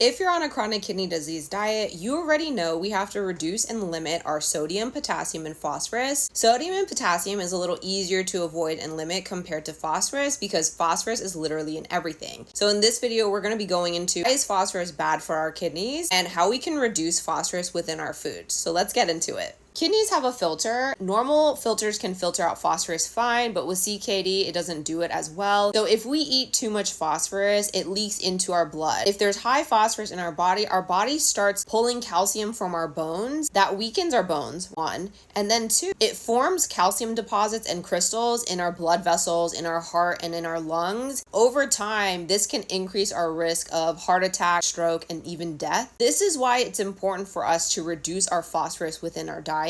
If you're on a chronic kidney disease diet, you already know we have to reduce and limit our sodium, potassium, and phosphorus. Sodium and potassium is a little easier to avoid and limit compared to phosphorus because phosphorus is literally in everything. So in this video, we're going to be going into why is phosphorus bad for our kidneys and how we can reduce phosphorus within our foods. So let's get into it. Kidneys have a filter. Normal filters can filter out phosphorus fine, but with CKD, it doesn't do it as well. So if we eat too much phosphorus, it leaks into our blood. If there's high phosphorus in our body starts pulling calcium from our bones. That weakens our bones, one. And then two, it forms calcium deposits and crystals in our blood vessels, in our heart, and in our lungs. Over time, this can increase our risk of heart attack, stroke, and even death. This is why it's important for us to reduce our phosphorus within our diet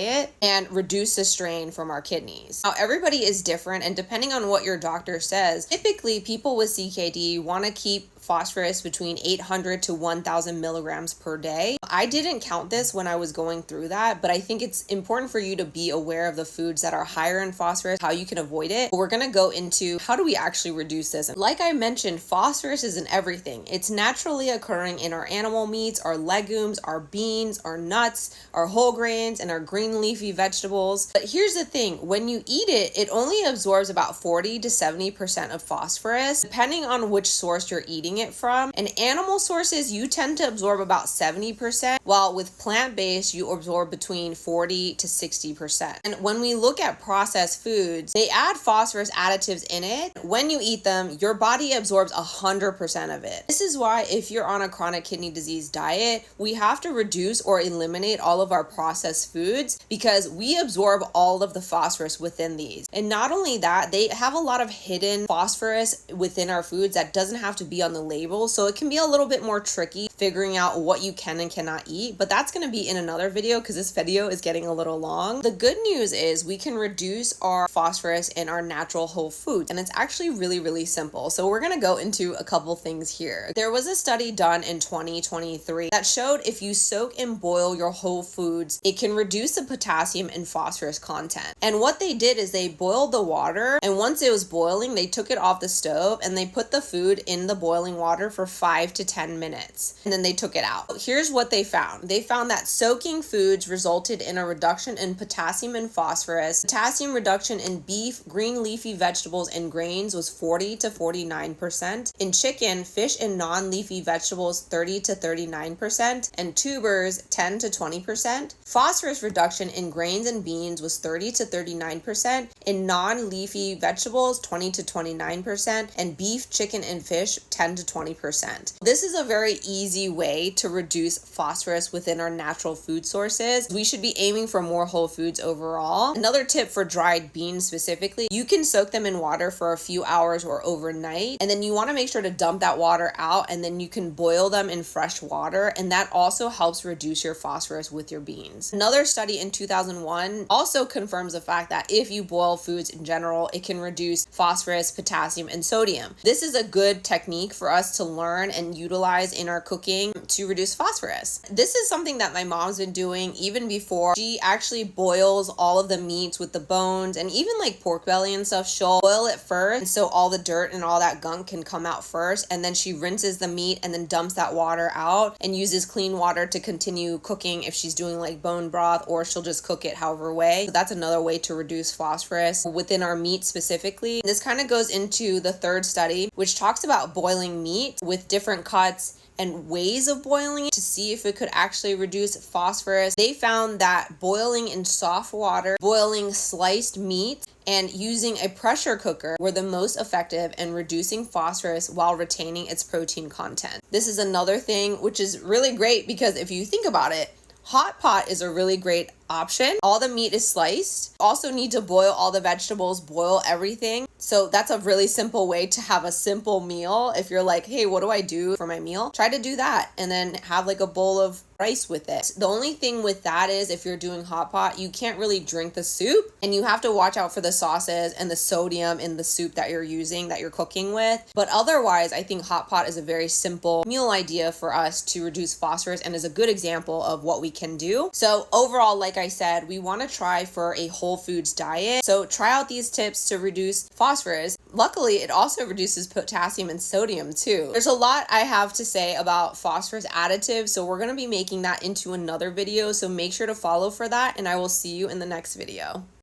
and reduce the strain from our kidneys. Now, everybody is different, and depending on what your doctor says, typically people with CKD want to keep phosphorus between 800 to 1,000 milligrams per day. I didn't count this when I was going through that, but I think it's important for you to be aware of the foods that are higher in phosphorus, how you can avoid it. But we're going to go into how do we actually reduce this. Like I mentioned, phosphorus is in everything. It's naturally occurring in our animal meats, our legumes, our beans, our nuts, our whole grains, and our green leafy vegetables. But here's the thing, when you eat it, it only absorbs about 40 to 70% of phosphorus, depending on which source you're eating it from. And animal sources, you tend to absorb about 70%, while with plant-based, you absorb between 40 to 60%. And when we look at processed foods, they add phosphorus additives in it. When you eat them, your body absorbs 100% of it. This is why if you're on a chronic kidney disease diet, we have to reduce or eliminate all of our processed foods because we absorb all of the phosphorus within these. And not only that, they have a lot of hidden phosphorus within our foods that doesn't have to be on the label, so it can be a little bit more tricky figuring out what you can and cannot eat, but that's going to be in another video because this video is getting a little long. The good news is we can reduce our phosphorus in our natural whole foods, and it's actually really simple. So we're going to go into a couple things here. There was a study done in 2023 that showed if you soak and boil your whole foods, it can reduce the potassium and phosphorus content. And what they did is they boiled the water, and once it was boiling, they took it off the stove and they put the food in the boiling water for 5 to 10 minutes. And then they took it out. Here's what they found. They found that soaking foods resulted in a reduction in potassium and phosphorus. Potassium reduction in beef, green leafy vegetables, and grains was 40 to 49%. In chicken, fish, and non-leafy vegetables, 30 to 39%. And tubers, 10 to 20%. Phosphorus reduction in grains and beans was 30 to 39%. In non-leafy vegetables, 20 to 29%. And beef, chicken, and fish, 10 to 20%. This is a very easy way to reduce phosphorus within our natural food sources. We should be aiming for more whole foods overall. Another tip for dried beans specifically, you can soak them in water for a few hours or overnight, and then you want to make sure to dump that water out, and then you can boil them in fresh water, and that also helps reduce your phosphorus with your beans. Another study in 2001 also confirms the fact that if you boil foods in general, it can reduce phosphorus, potassium, and sodium. This is a good technique for us to learn and utilize in our cooking to reduce phosphorus. This is something that my mom's been doing even before. She actually boils all of the meats with the bones, and even like pork belly and stuff, she'll boil it first, and so all the dirt and all that gunk can come out first, and then she rinses the meat and then dumps that water out and uses clean water to continue cooking if she's doing like bone broth, or she'll just cook it however way. So that's another way to reduce phosphorus within our meat specifically. This kind of goes into the third study, which talks about boiling meat with different cuts and ways of boiling it to see if it could actually reduce phosphorus. They found that boiling in soft water, boiling sliced meat, and using a pressure cooker were the most effective in reducing phosphorus while retaining its protein content. This is another thing which is really great because if you think about it, hot pot is a really great option. All the meat is sliced. Also need to boil all the vegetables, boil everything. So that's a really simple way to have a simple meal. If you're like, hey, what do I do for my meal? Try to do that and then have like a bowl of rice with it. The only thing with that is if you're doing hot pot, you can't really drink the soup, and you have to watch out for the sauces and the sodium in the soup that you're using, that you're cooking with. But otherwise, I think hot pot is a very simple meal idea for us to reduce phosphorus and is a good example of what we can do. So overall, like I said, we want to try for a whole foods diet. So try out these tips to reduce phosphorus. Luckily, it also reduces potassium and sodium too. There's a lot I have to say about phosphorus additives, so we're going to be making that into another video, so make sure to follow for that, and I will see you in the next video.